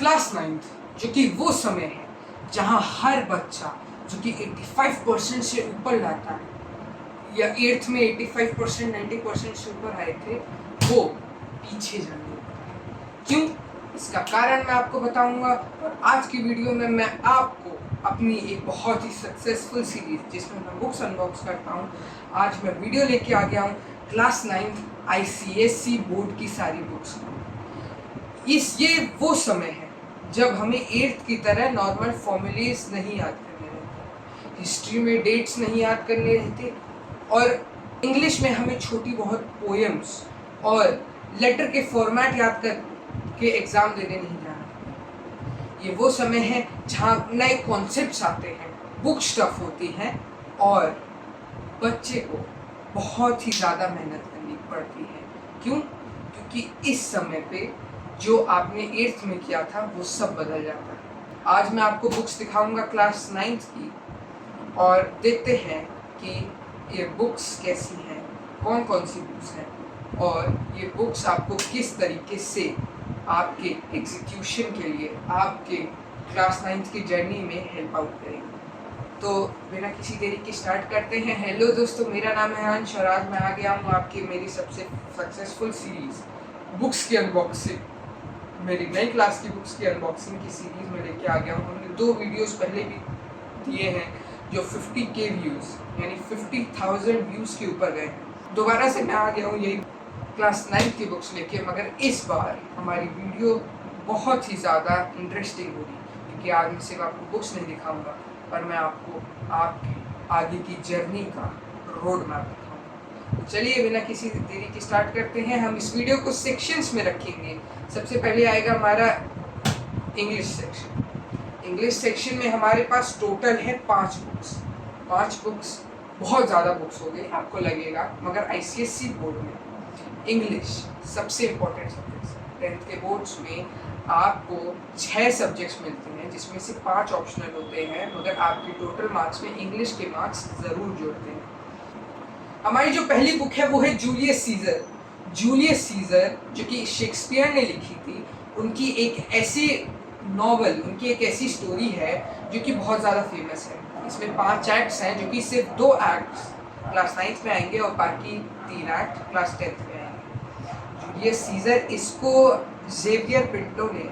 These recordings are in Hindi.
क्लास 9th जो कि वो समय है जहाँ हर बच्चा जो कि 85% से ऊपर लाता है, या 8th में 85% 90% से ऊपर आए थे, वो पीछे जाने लगता है। क्यों? इसका कारण मैं आपको बताऊंगा। और आज की वीडियो में मैं आपको अपनी एक बहुत ही सक्सेसफुल सीरीज जिसमें मैं बुक्स अनबॉक्स करता हूँ, आज मैं वीडियो लेके आ गया हूँ क्लास 9th ICSE बोर्ड की सारी बुक्स। ये वो समय है जब हमें 8th की तरह नॉर्मल फॉर्मूलेज नहीं याद करने रहते, हिस्ट्री में डेट्स नहीं याद करने रहते, और इंग्लिश में हमें छोटी बहुत पोएम्स और लेटर के फॉर्मेट याद करके एग्ज़ाम देने नहीं जाना। ये वो समय है जहाँ नए कॉन्सेप्ट्स आते हैं, बुक स्टफ होती हैं और बच्चे को बहुत ही ज़्यादा मेहनत करनी पड़ती है। क्यों? क्योंकि इस समय पे जो आपने 8th में किया था वो सब बदल जाता है। आज मैं आपको बुक्स दिखाऊंगा क्लास 9th की, और देखते हैं कि ये बुक्स कैसी हैं, कौन कौन सी बुक्स हैं, और ये बुक्स आपको किस तरीके से आपके एग्जीक्यूशन के लिए, आपके क्लास 9th की जर्नी में हेल्प आउट करेंगे। तो बिना किसी देरी के स्टार्ट करते हैं। हेलो दोस्तों, मेरा नाम है अंश और आज मैं आ गया हूँ आपकी मेरी सबसे सक्सेसफुल सीरीज़ बुक्स की अनबॉक्सिंग, मेरी नई क्लास की बुक्स की अनबॉक्सिंग की सीरीज़ में लेके आ गया हूँ। हमने 2 वीडियोस पहले भी दिए हैं जो 50K व्यूज़ यानी 50,000 व्यूज़ के ऊपर गए हैं। दोबारा से मैं आ गया हूँ यही क्लास 9th की बुक्स लेके, मगर इस बार हमारी वीडियो बहुत ही ज़्यादा इंटरेस्टिंग होगी क्योंकि आज मैं सिर्फ आपको बुक्स नहीं दिखाऊंगा पर मैं आपको आपकी आगे की जर्नी का रोड मैप दिखाऊंगा। तो चलिए बिना किसी देरी के स्टार्ट करते हैं। हम इस वीडियो को सेक्शंस में रखेंगे। सबसे पहले आएगा हमारा इंग्लिश सेक्शन। इंग्लिश सेक्शन में हमारे पास टोटल है 5 बुक्स। 5 बुक्स बहुत ज़्यादा बुक्स हो गई आपको लगेगा, मगर ICSE बोर्ड में इंग्लिश सबसे इम्पोर्टेंट सब्जेक्ट्स है। 10th के बोर्ड्स में आपको 6 सब्जेक्ट्स मिलते हैं जिसमें से 5 ऑप्शनल होते हैं, मगर आपके टोटल मार्क्स में इंग्लिश के मार्क्स ज़रूर जोड़ते हैं। हमारी जो पहली बुक है वो है जूलियस सीजर। जूलियस सीजर जो कि शेक्सपियर ने लिखी थी, उनकी एक ऐसी नॉवल, उनकी एक ऐसी स्टोरी है जो कि बहुत ज़्यादा फेमस है। इसमें 5 एक्ट्स हैं जो कि सिर्फ 2 एक्ट्स क्लास 9th में आएंगे और बाकी 3 एक्ट क्लास 10th में आएंगे। जूलियस सीजर, इसको जेवियर पिंटो ने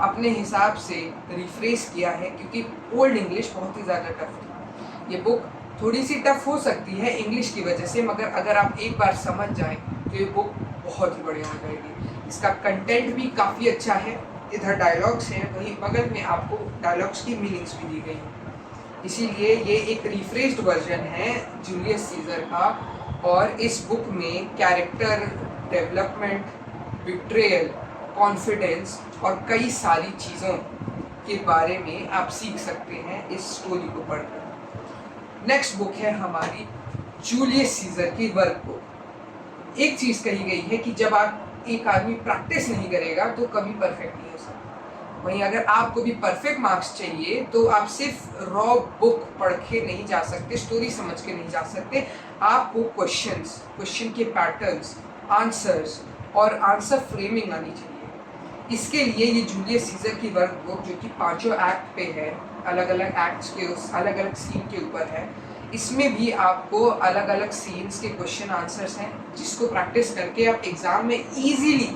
अपने हिसाब से रिफ्रेश किया है क्योंकि ओल्ड इंग्लिश बहुत ही ज़्यादा टफ थी। ये बुक थोड़ी सी टफ हो सकती है इंग्लिश की वजह से, मगर अगर आप एक बार समझ जाएं तो ये बुक बहुत ही बढ़िया हो जाएगी। इसका कंटेंट भी काफ़ी अच्छा है। इधर डायलॉग्स हैं, वहीं बगल में आपको डायलॉग्स की मीनिंग्स भी दी गई हैं, इसीलिए ये एक रिफ्रेश्ड वर्जन है जूलियस सीजर का। और इस बुक में कैरेक्टर डेवलपमेंट, बिट्रेयल, कॉन्फिडेंस और कई सारी चीज़ों के बारे में आप सीख सकते हैं इस स्टोरी को पढ़कर। नेक्स्ट बुक है हमारी जूलियस सीजर की वर्क बुक। एक चीज़ कही गई है कि जब एक आदमी प्रैक्टिस नहीं करेगा तो कभी परफेक्ट नहीं हो सकता। वहीं अगर आपको भी परफेक्ट मार्क्स चाहिए तो आप सिर्फ रॉ बुक पढ़ के नहीं जा सकते, स्टोरी समझ के नहीं जा सकते। आपको क्वेश्चन के पैटर्न्स, आंसर्स और आंसर फ्रेमिंग आनी चाहिए। इसके लिए ये जूलियस सीजर की वर्क बुक जो कि 5 एक्ट पे है, अलग अलग एक्ट्स के उस अलग अलग सीन के ऊपर है, इसमें भी आपको अलग अलग सीन्स के क्वेश्चन आंसर्स हैं जिसको प्रैक्टिस करके आप एग्ज़ाम में इजीली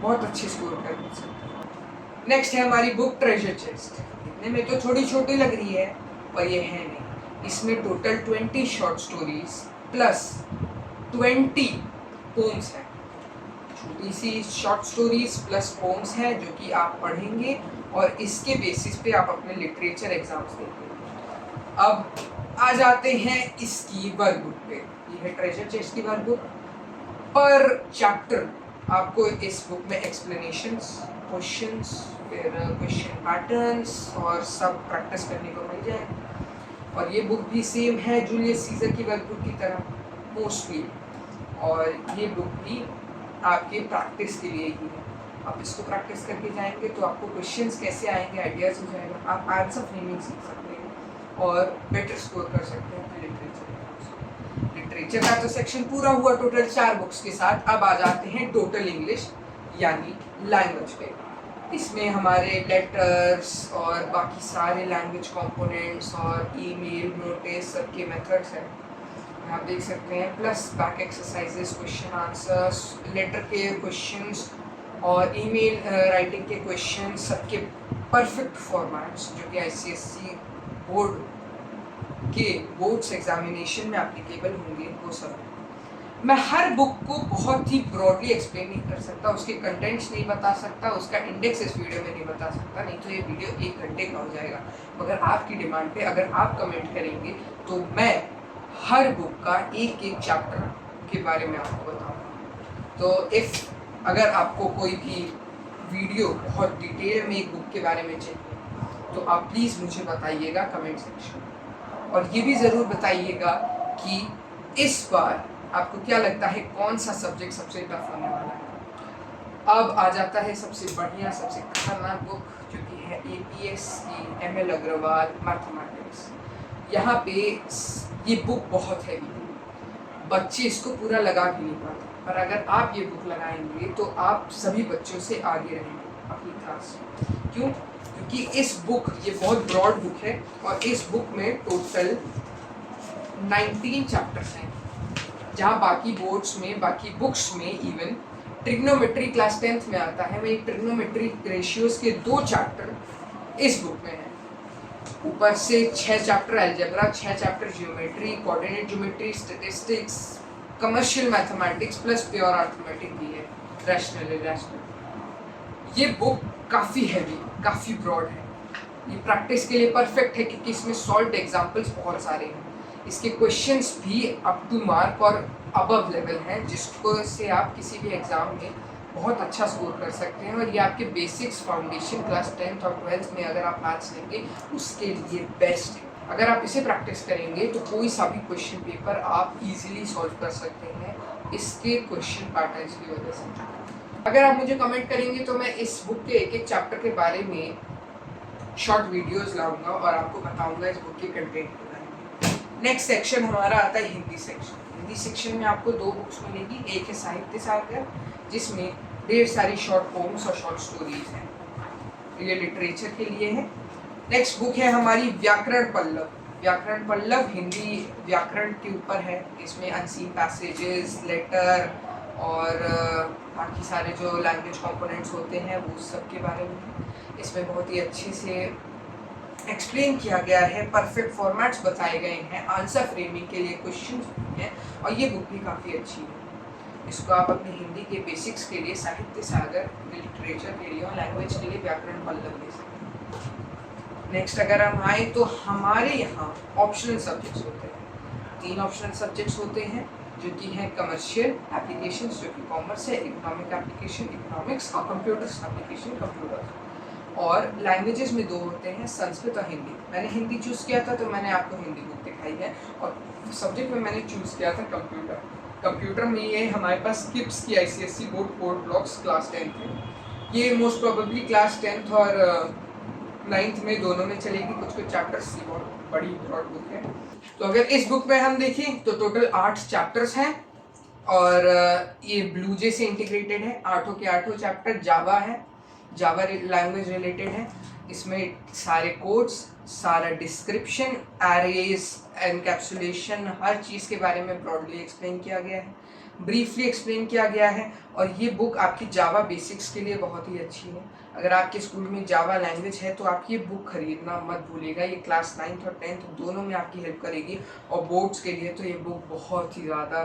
बहुत अच्छे स्कोर कर सकते हैं। नेक्स्ट है हमारी बुक ट्रेजर चेस्ट। दिखने में तो थोड़ी छोटी लग रही है पर ये है नहीं। इसमें total 20 short stories plus 20 poems हैं। छोटी सी शॉर्ट स्टोरीज प्लस पोम्स हैं जो कि आप पढ़ेंगे और इसके बेसिस पे आप अपने लिटरेचर एग्जाम्स देंगे। अब आ जाते हैं इसकी वर्क बुक पे। ये है ट्रेजर चेस्ट की वर्क बुक। पर चैप्टर आपको इस बुक में एक्सप्लेनेशंस, क्वेश्चंस, फिर क्वेश्चन पैटर्न्स और सब प्रैक्टिस करने को मिल जाए। और ये बुक भी सेम है जूलियस सीजर की वर्क बुक की तरह मोस्टली, और ये बुक भी आपके प्रैक्टिस के लिए ही है। आप इसको प्रैक्टिस करके जाएंगे तो आपको क्वेश्चंस कैसे आएंगे आइडियाज़ हो जाएगा, आप आंसर फ्रेमिंग सीख सकते हैं और बेटर स्कोर कर सकते हैं अपने लिटरेचर का। तो सेक्शन पूरा हुआ टोटल 4 बुक्स के साथ। अब आ जाते हैं टोटल इंग्लिश यानी लैंग्वेज पे। इसमें हमारे लेटर्स और बाकी सारे लैंग्वेज कंपोनेंट्स और ईमेल नोटिस सबके मेथड्स हैं, आप देख सकते हैं, plus back exercises, question answers, letter के क्वेश्चंस और ईमेल राइटिंग के क्वेश्चन सबके परफेक्ट फॉर्मेट्स जो कि आईसीएससी बोर्ड के बोर्ड्स एग्जामिनेशन में एप्लीकेबल होंगे वो सब। मैं हर बुक को बहुत ही ब्रॉडली एक्सप्लेन नहीं कर सकता, उसके कंटेंट्स नहीं बता सकता, उसका इंडेक्स इस वीडियो में नहीं बता सकता, नहीं तो ये वीडियो 1 घंटे का हो जाएगा। मगर आपकी डिमांड पे अगर आप कमेंट करेंगे तो मैं हर बुक का एक एक चैप्टर के बारे में आपको बताऊंगा। तो अगर आपको कोई भी वीडियो बहुत डिटेल में एक बुक के बारे में चाहिए तो आप प्लीज़ मुझे बताइएगा कमेंट सेक्शन में, और ये भी ज़रूर बताइएगा कि इस बार आपको क्या लगता है कौन सा सब्जेक्ट सबसे टफ होने वाला है। अब आ जाता है सबसे बढ़िया, सबसे खतरनाक बुक जो कि है APSC ML अग्रवाल मैथमेटिक्स। यहाँ पे ये बुक बहुत हैवी है, बच्चे इसको पूरा लगा भी नहीं पाते, पर अगर आप ये बुक लगाएंगे तो आप सभी बच्चों से आगे रहेंगे अपनी क्लास में। क्यों? क्योंकि इस बुक, ये बहुत ब्रॉड बुक है और इस बुक में टोटल 19 चैप्टर्स हैं, जहाँ बाकी बोर्ड्स में, बाकी बुक्स में इवन ट्रिग्नोमेट्री क्लास 10th में आता है, वही ट्रिग्नोमेट्री रेशियोज के 2 चैप्टर इस बुक में है। ऊपर से 6 chapter algebra, 6 chapter geometry, coordinate geometry, statistics, commercial mathematics plus pure arithmetic भी है, रैशनल इरैशनल। ये बुक काफ़ी हैवी, काफ़ी ब्रॉड है, ये प्रैक्टिस के लिए परफेक्ट है क्योंकि इसमें सॉल्व्ड एग्जाम्पल्स बहुत सारे हैं। इसके क्वेश्चंस भी अप टू मार्क और अबव लेवल हैं, जिसको से आप किसी भी एग्ज़ाम में बहुत अच्छा स्कोर कर सकते हैं। और ये आपके बेसिक्स फाउंडेशन क्लास 10th और 12th में अगर आप मैथ्स लेंगे उसके लिए बेस्ट है। अगर आप इसे प्रैक्टिस करेंगे तो कोई सा भी क्वेश्चन पेपर आप इजीली सॉल्व कर सकते हैं इसके क्वेश्चन पैटर्न्स की वजह से। अगर आप मुझे कमेंट करेंगे तो मैं इस बुक के एक एक चैप्टर के बारे में शॉर्ट वीडियोज़ लाऊँगा और आपको बताऊँगा इस बुक के कंटेंट के बारे में। नेक्स्ट सेक्शन हमारा आता है हिंदी सेक्शन। हिंदी सेक्शन में आपको 2 बुक्स मिलेगी, एक है साहित्य सागर जिसमें ढेर सारी शॉर्ट पोम्स और शॉर्ट स्टोरीज हैं, ये लिटरेचर के लिए है। नेक्स्ट बुक है हमारी व्याकरण पल्लव। व्याकरण पल्लव हिंदी व्याकरण के ऊपर है, इसमें अनसीन पैसेजेस, लेटर और बाकी सारे जो लैंग्वेज कंपोनेंट्स होते हैं वो सब के बारे में है। इसमें बहुत ही अच्छे से एक्सप्लेन किया गया है, परफेक्ट फॉर्मेट्स बताए गए हैं, आंसर फ्रेमिंग के लिए क्वेश्चन हैं, और ये बुक भी काफ़ी अच्छी है। इसको आप अपनी हिंदी के बेसिक्स के लिए साहित्य सागर, लिटरेचर के लिए और लैंग्वेज के लिए व्याकरण पल्लव ले सकते हैं। नेक्स्ट अगर हम आए तो हमारे यहाँ ऑप्शनल सब्जेक्ट्स होते हैं, 3 ऑप्शनल सब्जेक्ट्स होते हैं जो कि हैं कमर्शियल एप्लीकेशंस जो कि कॉमर्स है, इकोनॉमिक एप्लीकेशन इकोनॉमिक्स और कंप्यूटर्स एप्लीकेशन कंप्यूटर। और लैंग्वेजेस में 2 होते हैं, संस्कृत और हिंदी। मैंने हिंदी चूज़ किया था तो मैंने आपको हिंदी बुक दिखाई है, और सब्जेक्ट में मैंने चूज़ किया था कंप्यूटर। कंप्यूटर में ये हमारे पास किप्स की ICSC board code blocks class 10th है। ये मोस्ट प्रोबेबली क्लास 10th और 9th में दोनों में चलेगी, कुछ चैप्टर्स की बहुत बड़ी ब्रॉड बुक है। तो अगर इस बुक में हम देखें तो टोटल 8 चैप्टर्स हैं और ये ब्लू जे से इंटीग्रेटेड है। 8 के 8 चैप्टर जावा है, जावा लैंग्वेज रिलेटेड है। इसमें सारे कोड्स, सारा डिस्क्रिप्शन, एरेज, एनकैप्सुलेशन, हर चीज़ के बारे में ब्रॉडली एक्सप्लेन किया गया है, ब्रीफली एक्सप्लेन किया गया है। और ये बुक आपकी जावा बेसिक्स के लिए बहुत ही अच्छी है। अगर आपके स्कूल में जावा लैंग्वेज है तो आप ये बुक खरीदना मत भूलिएगा, ये क्लास 9th और 10th दोनों में आपकी हेल्प करेगी। और बोर्ड्स के लिए तो ये बुक बहुत ही ज़्यादा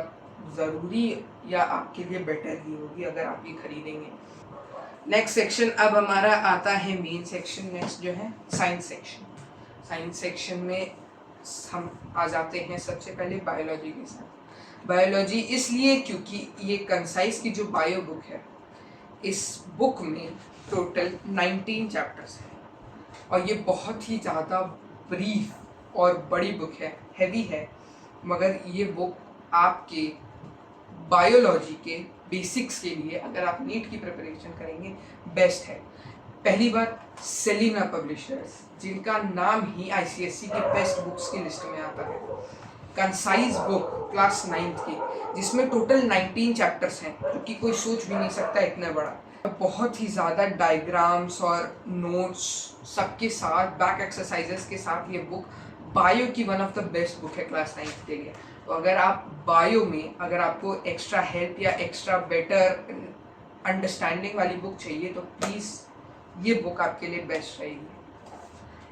ज़रूरी या आपके लिए बेटर ही होगी अगर आप ये खरीदेंगे। नेक्स्ट सेक्शन अब हमारा आता है मेन सेक्शन। नेक्स्ट जो है साइंस सेक्शन। साइंस सेक्शन में हम आ जाते हैं सबसे पहले बायोलॉजी के साथ। बायोलॉजी इसलिए क्योंकि ये कंसाइज की जो बायो बुक है, इस बुक में टोटल 19 चैप्टर्स हैं और ये बहुत ही ज़्यादा ब्रीफ और बड़ी बुक है, हैवी है। मगर ये बुक आपके बायोलॉजी के बेसिक्स के लिए अगर आप नीट की प्रिपरेशन करेंगे बेस्ट है। पहली बात, सेलिना पब्लिशर्स, जिनका नाम ही आईसीएससी की बेस्ट बुक्स की लिस्ट में आता है। कंसाइज बुक क्लास 9th की, जिसमें टोटल 19 चैप्टर्स हैं, जो कि कोई सोच भी नहीं सकता इतना बड़ा। बहुत ही ज़्यादा डायग्राम्स और नोट्स सबके साथ, बैक एक्सरसाइजेस के साथ ये बुक बायो की one of the best book है क्लास 9 के लिए। तो अगर आप बायो में अगर आपको एक्स्ट्रा हेल्प या एक्स्ट्रा बेटर अंडरस्टैंडिंग वाली बुक चाहिए तो प्लीज़ ये बुक आपके लिए बेस्ट रहेगी।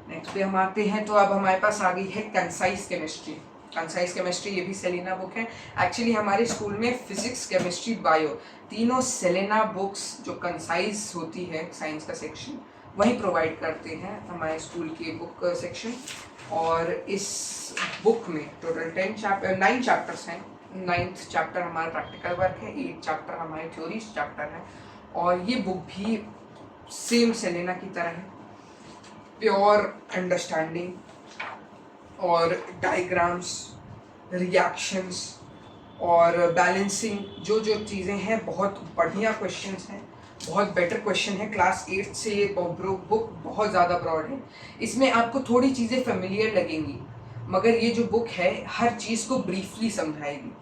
नेक्स्ट पे हम आते हैं, तो अब हमारे पास आ गई है कंसाइज केमिस्ट्री। कंसाइज केमिस्ट्री ये भी सेलेना बुक है। एक्चुअली हमारे स्कूल में फिजिक्स, केमिस्ट्री, बायो तीनों सेलेना बुक्स जो कंसाइज होती है साइंस का सेक्शन वही प्रोवाइड करते हैं हमारे स्कूल के बुक सेक्शन। और इस बुक में टोटल 9 चैप्टर्स हैं। 9th चैप्टर हमारा प्रैक्टिकल वर्क है, 8 चैप्टर हमारे थ्योरी चैप्टर हैं। और ये बुक भी सेम सेलेना की तरह है, प्योर अंडरस्टैंडिंग और डायग्राम्स, रिएक्शंस और बैलेंसिंग जो चीज़ें हैं, बहुत बढ़िया क्वेश्चंस हैं, बहुत बेटर क्वेश्चन है। क्लास 8 से ये बुक बहुत ज़्यादा ब्रॉड है। इसमें आपको थोड़ी चीज़ें फेमिलियर लगेंगी, मगर ये जो बुक है हर चीज़ को ब्रीफली समझाएगी।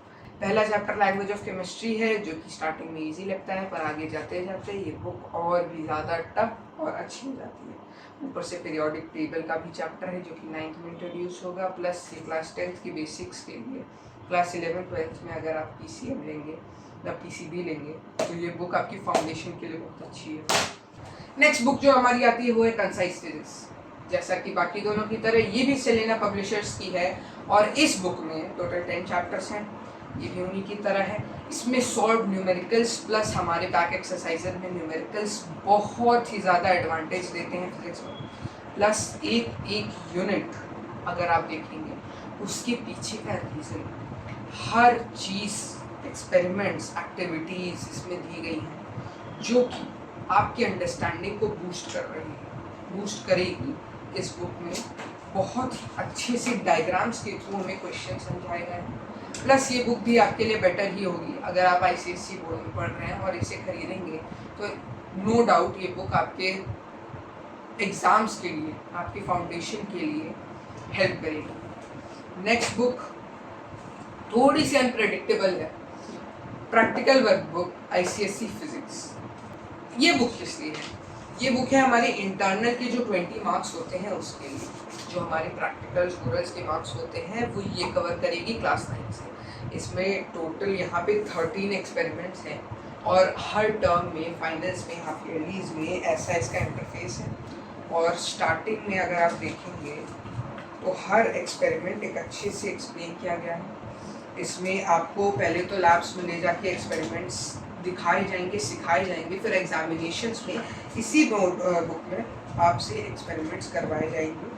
पहला चैप्टर लैंग्वेज ऑफ केमिस्ट्री है, जो कि स्टार्टिंग में इजी लगता है, पर आगे जाते जाते ये बुक और भी ज़्यादा टफ और अच्छी हो जाती है। ऊपर से पीरियोडिक टेबल का भी चैप्टर है जो कि 9th में इंट्रोड्यूस होगा, प्लस ये क्लास 10th की बेसिक्स के लिए। क्लास 11 12th में अगर आप PCM लेंगे या PCB लेंगे तो ये बुक आपकी फाउंडेशन के लिए बहुत अच्छी है। नेक्स्ट बुक जो हमारी आती है वो है कंसाइज फिजिक्स। जैसा कि बाकी दोनों की तरह ये भी सेलेना पब्लिशर्स की है, और इस बुक में टोटल 10 चैप्टर्स हैं। ये भी उन्हीं की तरह है। इसमें सॉल्व न्यूमेरिकल्स प्लस हमारे बैक एक्सरसाइजेज में न्यूमेरिकल्स बहुत ही ज़्यादा एडवांटेज देते हैं फिजिक्स में। प्लस एक यूनिट अगर आप देखेंगे उसके पीछे का रीज़न, हर चीज़, एक्सपेरिमेंट्स, एक्टिविटीज़ इसमें दी गई हैं जो कि आपकी अंडरस्टैंडिंग को बूस्ट करेगी। इस बुक में बहुत ही अच्छे से डायग्राम्स के थ्रू हमें क्वेश्चन समझाए गए हैं। प्लस ये बुक भी आपके लिए बेटर ही होगी अगर आप ICSE बोर्ड में पढ़ रहे हैं और इसे खरीदेंगे तो नो डाउट ये बुक आपके एग्ज़ाम्स के लिए, आपके फाउंडेशन के लिए हेल्प करेगी। नेक्स्ट बुक थोड़ी सी अनप्रेडिक्टेबल है, practical work book ICSE physics. ये बुक किस लिए है? ये बुक है हमारे इंटरनल के जो 20 मार्क्स होते हैं उसके लिए। जो हमारे प्रैक्टिकल्स, ओरल्स के मार्क्स होते हैं वो ये कवर करेगी क्लास 9 से। इसमें टोटल यहाँ पे 13 एक्सपेरिमेंट्स हैं और हर टर्म में, फाइनल्स में, हाफ ईयरलीज में ऐसा इसका इंटरफेस है। और स्टार्टिंग में अगर आप देखेंगे तो हर एक्सपेरिमेंट एक अच्छे से एक्सप्लेन किया गया है। इसमें आपको पहले तो लैब्स में ले जाके एक्सपेरिमेंट्स दिखाए जाएंगे, सिखाए जाएंगे, फिर एग्जामिनेशंस में इसी बुक में आपसे एक्सपेरिमेंट्स करवाए जाएंगे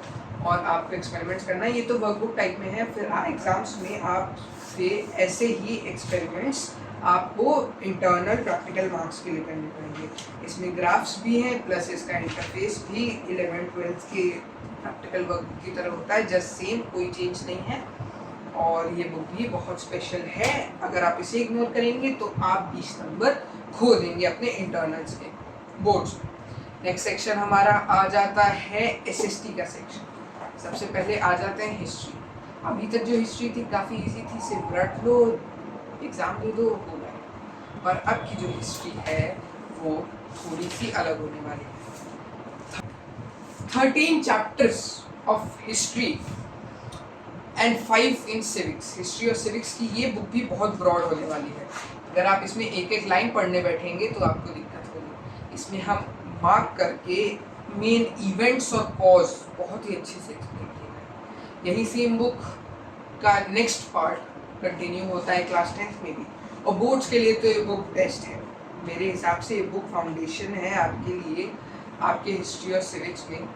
और आपको एक्सपेरिमेंट्स करना है। ये तो वर्कबुक टाइप में है, फिर एग्ज़ाम्स में आपसे ऐसे ही एक्सपेरिमेंट्स आपको इंटरनल प्रैक्टिकल मार्क्स के लिए करने पड़ेंगे। इसमें ग्राफ्स भी हैं, प्लस इसका इंटरफेस भी 11th 12th के प्रैक्टिकल वर्कबुक की तरह होता है, जस्ट सेम, कोई चेंज नहीं है। और ये बुक भी बहुत स्पेशल है। अगर आप इसे इग्नोर करेंगे तो आप 20 नंबर खो देंगे अपने इंटरनल्स के, बोर्ड्स में। नेक्स्ट सेक्शन हमारा आ जाता है SST का सेक्शन। सबसे पहले आ जाते हैं हिस्ट्री। अभी तक जो हिस्ट्री थी काफ़ी इजी थी, सिर्फ रट लो, एग्ज़ाम दे दो, हो गए। पर अब की जो हिस्ट्री है वो थोड़ी सी अलग होने वाली है। 13 chapters of history and 5 in civics. History और सिविक्स की ये बुक भी बहुत ब्रॉड होने वाली है। अगर आप इसमें एक एक लाइन पढ़ने बैठेंगे तो आपको दिक्कत होगी। इसमें हम मार्क करके मेन इवेंट्स और कॉज बहुत ही अच्छे से एक्सप्लेन किया है। यही सेम बुक का नेक्स्ट पार्ट कंटिन्यू होता है क्लास 10th में भी, और बोर्ड्स के लिए तो ये बुक बेस्ट है मेरे हिसाब से। ये बुक फाउंडेशन है आपके लिए, आपके हिस्ट्री और सिविक्स में,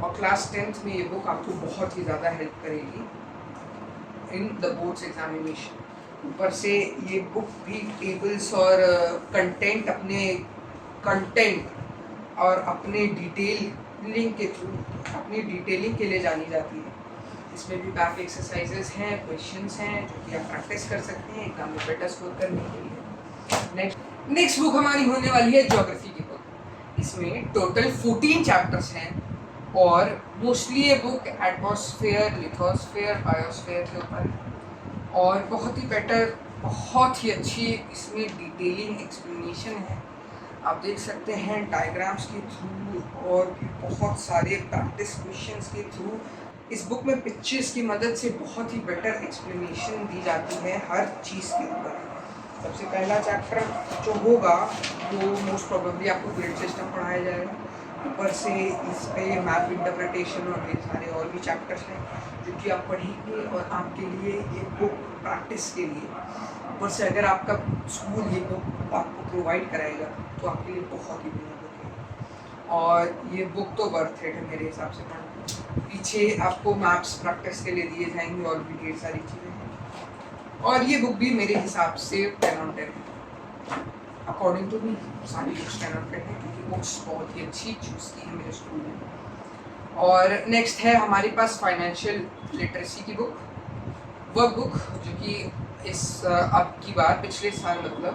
और क्लास 10th में ये बुक आपको बहुत ही ज़्यादा हेल्प करेगी इन द बोर्ड्स एग्जामिनेशन। ऊपर से ये बुक भी टेबल्स और कंटेंट, अपने कंटेंट और अपने डिटेलिंग के थ्रू, अपनी डिटेलिंग के लिए जानी जाती है। इसमें भी बैक एक्सरसाइजेस हैं, क्वेश्चंस हैं जो कि आप प्रैक्टिस कर सकते हैं एग्जाम में बेटर स्कोर करने के लिए। नेक्स्ट बुक हमारी होने वाली है ज्योग्राफी की बुक। इसमें टोटल 14 चैप्टर्स हैं और मोस्टली ये बुक एटमॉस्फेयर, लिथोस्फेयर, बायोस्फेयर के ऊपर है और बहुत ही बेटर, बहुत ही अच्छी इसमें डिटेलिंग एक्सप्लेनेशन है। आप देख सकते हैं डायग्राम्स के थ्रू और भी बहुत सारे प्रैक्टिस क्वेश्चंस के थ्रू इस बुक में पिक्चर्स की मदद से बहुत ही बेटर एक्सप्लेनेशन दी जाती है हर चीज़ के ऊपर। सबसे पहला चैप्टर जो होगा वो मोस्ट प्रोबेबली आपको ग्रिड सिस्टम पढ़ाया जाएगा। ऊपर से इस पे मैप इंटरप्रिटेशन और ये सारे और भी चैप्टर्स हैं जो कि आप पढ़ेंगे और आपके लिए ये बुक प्रैक्टिस के लिए, ऊपर से अगर आपका स्कूल ये बुक आपको प्रोवाइड कराएगा तो आपके लिए बहुत ही बढ़िया बुक है। और ये बुक तो वर्थ इट है मेरे हिसाब से पढ़ना। पीछे आपको मैप्स प्रैक्टिस के लिए दिए जाएंगे और भी ढेर सारी चीज़ें हैं। और ये बुक भी मेरे हिसाब से 10 on 10 है। अकॉर्डिंग टू मी सारी बुक्स 10 on 10 है क्योंकि बुक्स बहुत ही अच्छी चूज़ की है मेरे स्कूल में। और नेक्स्ट है हमारे पास फाइनेंशियल लिटरेसी की बुक। वह बुक जो कि इस अब की बार पिछले साल मतलब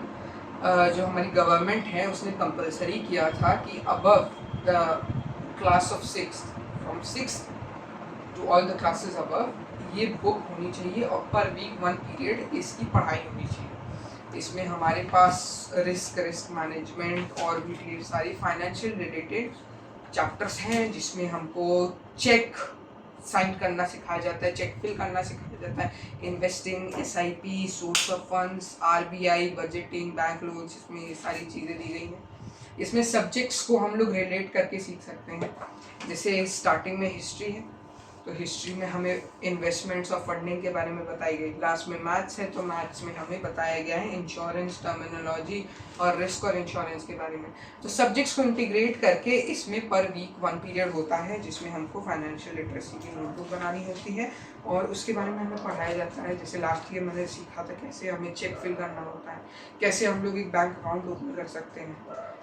जो हमारी गवर्नमेंट है उसने कंपलसरी किया था कि above the class of 6 from 6 to all the classes above ये बुक होनी चाहिए और पर वीक 1 पीरियड इसकी पढ़ाई होनी चाहिए। इसमें हमारे पास रिस्क मैनेजमेंट और भी ढेर सारी फाइनेंशियल रिलेटेड चैप्टर्स हैं जिसमें हमको चेक साइन करना सिखाया जाता है, चेक फिल करना सिखाया जाता है, investing, SIP, source of funds, RBI, budgeting, bank loans, इसमें ये सारी चीज़ें दी गई हैं। इसमें सब्जेक्ट्स को हम लोग रिलेट करके सीख सकते हैं। जैसे स्टार्टिंग में हिस्ट्री है तो हिस्ट्री में हमें इन्वेस्टमेंट्स और फंडिंग के बारे में बताई गई। लास्ट में मैथ्स है तो मैथ्स में हमें बताया गया है इंश्योरेंस टर्मिनोलॉजी और रिस्क और इंश्योरेंस के बारे में। तो सब्जेक्ट्स को इंटीग्रेट करके इसमें पर वीक 1 पीरियड होता है जिसमें हमको फाइनेंशियल लिटरेसी की नोटबुक बनानी होती है और उसके बारे में हमें पढ़ाया जाता है। जैसे लास्ट ईयर मैंने सीखा था कैसे हमें चेक फिल करना होता है, कैसे हम लोग एक बैंक अकाउंट ओपन कर सकते हैं,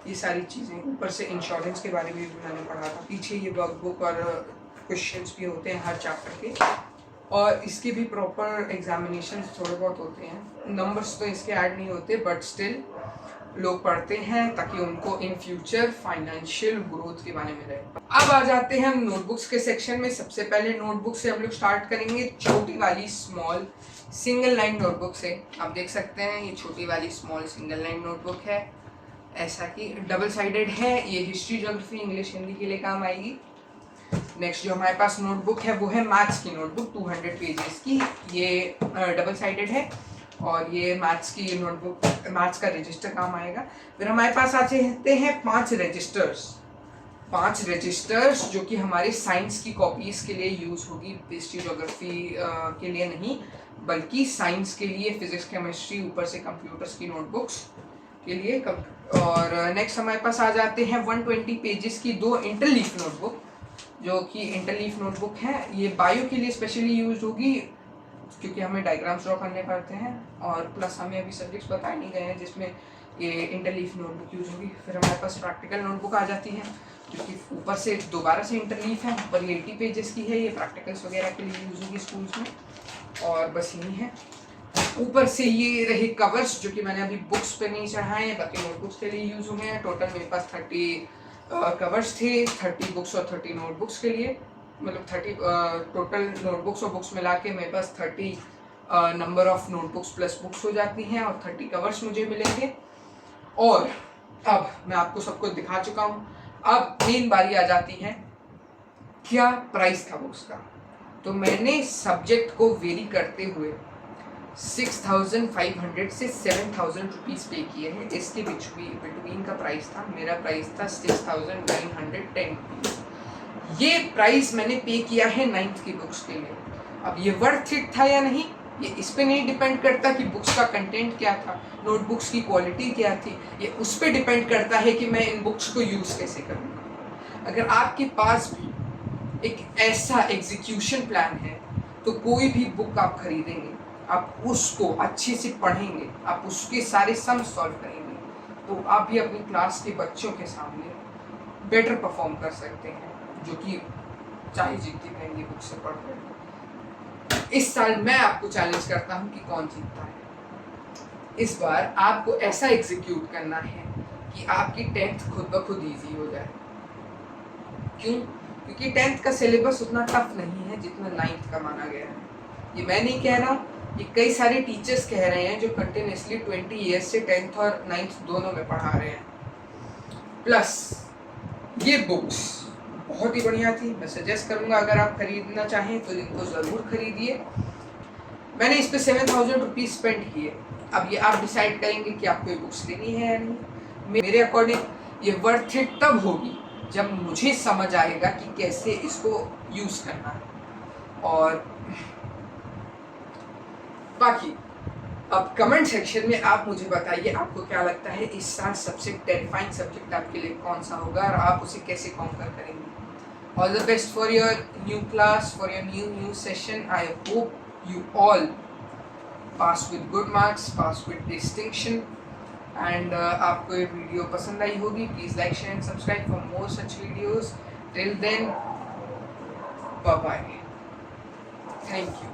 ये सारी चीज़ें। ऊपर से इंश्योरेंस के बारे में भी मैंने पढ़ा था। पीछे ये वर्कबुक और क्वेश्चंस भी होते हैं हर चैप्टर के और इसके भी प्रॉपर एग्जामिनेशन थोड़े बहुत होते हैं। नंबर्स तो इसके ऐड नहीं होते बट स्टिल लोग पढ़ते हैं ताकि उनको इन फ्यूचर फाइनेंशियल ग्रोथ के बारे में रहे। अब आ जाते हैं हम नोटबुक्स के सेक्शन में। सबसे पहले नोटबुक से हम लोग स्टार्ट करेंगे छोटी वाली स्मॉल सिंगल लाइन नोटबुक से। आप देख सकते हैं ये छोटी वाली स्मॉल सिंगल लाइन नोटबुक है, ऐसा कि डबल साइडेड है। ये हिस्ट्री, ज्योग्राफी, इंग्लिश, हिंदी के लिए काम आएगी। नेक्स्ट जो हमारे पास नोटबुक है वो है मैथ्स की नोटबुक 200 पेजेस की। ये डबल साइडेड है और ये मैथ्स की नोटबुक, मैथ्स का रजिस्टर काम आएगा। फिर हमारे पास आते हैं 5 रजिस्टर्स जो कि हमारे साइंस की कॉपीज के लिए यूज़ होगी, हिस्ट्री ज्योग्राफी के लिए नहीं बल्कि साइंस के लिए, फिजिक्स, केमिस्ट्री, ऊपर से कंप्यूटर्स की नोटबुक्स के लिए। और नेक्स्ट हमारे पास आ जाते हैं 120 पेजेस की 2 इंटरलीफ नोटबुक जो कि इंटरलीफ नोटबुक है। ये बायो के लिए स्पेशली यूज होगी क्योंकि हमें डायग्राम्स ड्रॉ करने पड़ते हैं और प्लस हमें अभी सब्जेक्ट्स बताए नहीं गए हैं जिसमें ये इंटरलीफ नोटबुक यूज होगी। फिर हमारे पास प्रैक्टिकल नोटबुक आ जाती है जो कि ऊपर से दोबारा से इंटरलीफ है, ऊपर ये 80 पेजेस की है। ये प्रैक्टिकल्स वगैरह के लिए यूज होगी स्कूल्स में। और बस यही है। ऊपर से ये रहे कवर्स जो कि मैंने अभी बुक्स पे नहीं चढ़ाए हैं, बाकी नोटबुक्स के लिए यूज होंगे। टोटल मेरे पास 30 कवर्स थे, 30 बुक्स और 30 नोटबुक्स के लिए, मतलब 30 टोटल नोटबुक्स और बुक्स मिला के मेरे पास 30 number of notebooks plus books हो जाती हैं और 30 कवर्स मुझे मिलेंगे। और अब मैं आपको सब कुछ दिखा चुका हूँ। अब मेन बारी आ जाती है क्या प्राइस था बुक्स का। तो मैंने सब्जेक्ट को वेरी करते हुए 6,500 से 7,000 रुपीज़ पे किए हैं। इसके बिटवीन का प्राइस था, मेरा प्राइस था 6,910 रुपीज़। ये प्राइस मैंने पे किया है 9th की बुक्स के लिए। अब ये वर्थ इट था या नहीं ये इस पे नहीं डिपेंड करता कि बुक्स का कंटेंट क्या था, नोटबुक्स की क्वालिटी क्या थी, ये उस पे डिपेंड करता है कि मैं इन बुक्स को यूज़ कैसे करूँगा। अगर आपके पास भी एक ऐसा एग्जीक्यूशन प्लान है तो कोई भी बुक आप खरीदेंगे, आप उसको अच्छे से पढ़ेंगे, आप उसके सारे सम सॉल्व करेंगे तो आप भी अपनी क्लास के बच्चों के सामने बेटर परफॉर्म कर सकते हैं जो कि चाहे जितनी महंगी बुक से पढ़ रहे हैं। इस साल मैं आपको चैलेंज करता हूँ कि कौन जीतता है। इस बार आपको ऐसा एग्जीक्यूट करना है कि आपकी 10th खुद ब खुद ईजी हो जाए। क्यों? क्योंकि 10th का सिलेबस उतना टफ नहीं है जितना 9th का माना गया है। ये मैं नहीं कह रहा, ये कई सारे टीचर्स कह रहे हैं जो कंटिन्यूसली 20 ईयर्स से 10th और 9th दोनों में पढ़ा रहे हैं। प्लस ये बुक्स बहुत ही बढ़िया थी, मैं सजेस्ट करूँगा अगर आप खरीदना चाहें तो इनको ज़रूर खरीदिए। मैंने इस पे 7000 रुपीज़ स्पेंड किए। अब ये आप डिसाइड करेंगे कि आपको ये बुक्स लेनी है या नहीं। मेरे अकॉर्डिंग ये वर्थ इट तब होगी जब मुझे समझ आएगा कि कैसे इसको यूज़ करना है। और बाकी अब कमेंट सेक्शन में आप मुझे बताइए आपको क्या लगता है इस साल सबसे टेरिफाइंग सब्जेक्ट आपके लिए कौन सा होगा और आप उसे कैसे कॉन्कर करेंगे। All the best for your new class, for your new session. I hope you all pass with good marks, pass with distinction, and आपको ये वीडियो पसंद आई होगी। Please like, share and subscribe for more such videos. Till then, bye bye, thank you.